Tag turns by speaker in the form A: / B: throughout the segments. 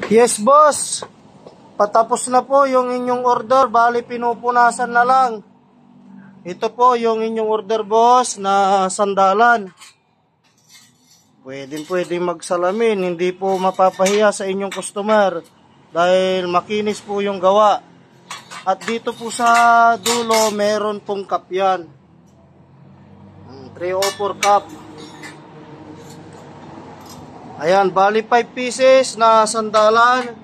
A: Yes, boss. Patapos na po yung inyong order. Bali, pinupunasan na lang. Ito po yung inyong order, boss, na sandalan. Pwedeng magsalamin. Hindi po mapapahiya sa inyong customer. Dahil makinis po yung gawa. At dito po sa dulo, meron pong cup yan. 304 cup. Ayan, bali 5 pieces na sandalan.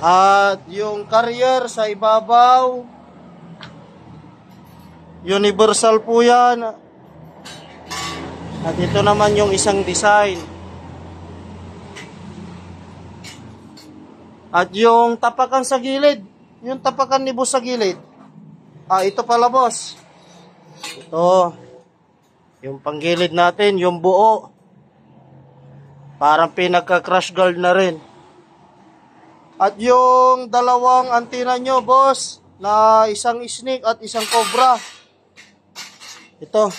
A: At yung carrier sa ibabaw, universal po yan. At ito naman yung isang design. At yung tapakan sa gilid, yung tapakan ni boss sa gilid. Ito pala, boss. Ito. Yung panggilid natin, yung buo. Parang pinagka-crash guard na rin. At yung dalawang antena nyo, boss, na isang snake at isang cobra. Ito.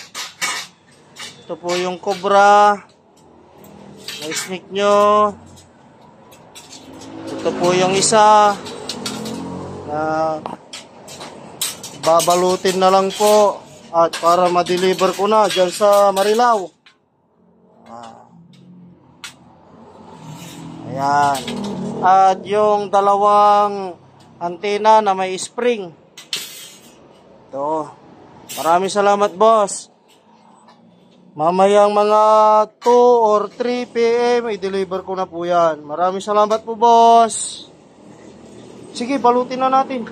A: Ito po yung cobra. Na snake nyo. Ito po yung isa. Na babalutin na lang po. At para ma-deliver ko na dyan sa Marilao. Ayan. At yung dalawang antena na may spring. Ito. Maraming salamat, boss. Mamayang mga 2 or 3 PM, i-deliver ko na po yan. Maraming salamat po, boss. Sige, balutin na natin.